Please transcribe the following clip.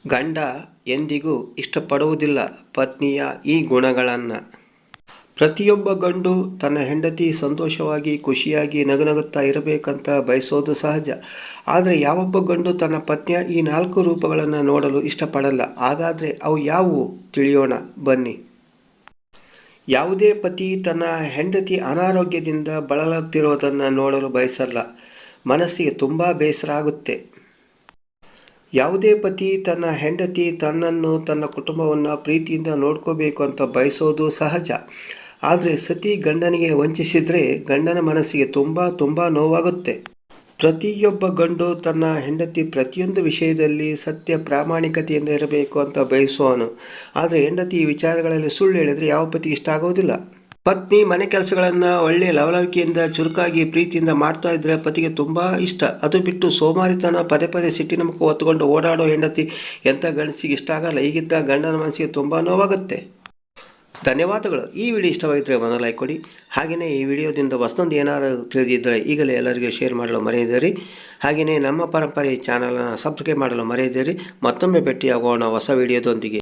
ಗಂಡ ಎಂದಿಗೂ ಇಷ್ಟಪಡುವುದಿಲ್ಲ ಪತ್ನಿಯ ಈ ಗುಣಗಳನ್ನು. ಪ್ರತಿಯೊಬ್ಬ ಗಂಡು ತನ್ನ ಹೆಂಡತಿ ಸಂತೋಷವಾಗಿ ಖುಷಿಯಾಗಿ ನಗುನಗುತ್ತಾ ಇರಬೇಕಂತ ಬಯಸೋದು ಸಹಜ. ಆದರೆ ಯಾವೊಬ್ಬ ಗಂಡು ತನ್ನ ಪತ್ನಿಯ ಈ 4 ರೂಪಗಳನ್ನು ನೋಡಲು ಇಷ್ಟಪಡಲ್ಲ. ಹಾಗಾದರೆ ಅವು ಯಾವುವು ತಿಳಿಯೋಣ ಬನ್ನಿ. ಯಾವುದೇ ಪತಿ ತನ್ನ ಹೆಂಡತಿ ಅನಾರೋಗ್ಯದಿಂದ ಬಳಲುತ್ತಿರೋದನ್ನು ನೋಡಲು ಬಯಸಲ್ಲ. ಮನಸ್ಸಿಗೆ ತುಂಬ ಬೇಸರ ಆಗುತ್ತೆ. ಯಾವುದೇ ಪತಿ ತನ್ನ ಹೆಂಡತಿ ತನ್ನನ್ನು ತನ್ನ ಕುಟುಂಬವನ್ನು ಪ್ರೀತಿಯಿಂದ ನೋಡ್ಕೋಬೇಕು ಅಂತ ಬಯಸೋದು ಸಹಜ. ಆದರೆ ಸತಿ ಗಂಡನಿಗೆ ವಂಚಿಸಿದರೆ ಗಂಡನ ಮನಸ್ಸಿಗೆ ತುಂಬ ನೋವಾಗುತ್ತೆ. ಪ್ರತಿಯೊಬ್ಬ ಗಂಡು ತನ್ನ ಹೆಂಡತಿ ಪ್ರತಿಯೊಂದು ವಿಷಯದಲ್ಲಿ ಸತ್ಯ ಪ್ರಾಮಾಣಿಕತೆಯಿಂದ ಇರಬೇಕು ಅಂತ ಬಯಸುವನು. ಆದರೆ ಹೆಂಡತಿ ಈ ವಿಚಾರಗಳಲ್ಲಿ ಸುಳ್ಳು ಹೇಳಿದರೆ ಯಾವ ಪತಿಗೆ ಇಷ್ಟ ಆಗೋದಿಲ್ಲ. ಪತ್ನಿ ಮನೆ ಕೆಲಸಗಳನ್ನು ಒಳ್ಳೆಯ ಲವಲವಿಕೆಯಿಂದ ಚುರುಕಾಗಿ ಪ್ರೀತಿಯಿಂದ ಮಾಡ್ತಾ ಇದ್ದರೆ ಪತಿಗೆ ತುಂಬ ಇಷ್ಟ. ಅದು ಬಿಟ್ಟು ಸೋಮಾರಿತನ ಪದೇ ಸಿಟ್ಟಿನ ಮುಖ ಹೊತ್ತುಕೊಂಡು ಓಡಾಡೋ ಹೆಂಡತಿ ಎಂಥ ಗಂಡಸಿಗೆ ಇಷ್ಟ ಆಗಲ್ಲ. ಹೀಗಿದ್ದ ಗಂಡನ ಮನಸ್ಸಿಗೆ ತುಂಬ ನೋವಾಗುತ್ತೆ. ಧನ್ಯವಾದಗಳು. ಈ ವಿಡಿಯೋ ಇಷ್ಟವಾಗಿದ್ದರೆ ಒಂದು ಲೈಕ್ ಕೊಡಿ. ಹಾಗೆಯೇ ಈ ವಿಡಿಯೋದಿಂದ ಹೊಸದೊಂದು ಏನಾದರೂ ತಿಳಿದಿದ್ದರೆ ಈಗಲೇ ಎಲ್ಲರಿಗೂ ಶೇರ್ ಮಾಡಲು ಮರೆಯದಿರಿ. ಹಾಗೆಯೇ ನಮ್ಮ ಪರಂಪರೆ ಚಾನಲನ್ನು ಸಬ್ಸ್ಕ್ರೈಬ್ ಮಾಡಲು ಮರೆಯದಿರಿ. ಮತ್ತೊಮ್ಮೆ ಭೇಟಿಯಾಗೋಣ ಹೊಸ ವಿಡಿಯೋದೊಂದಿಗೆ.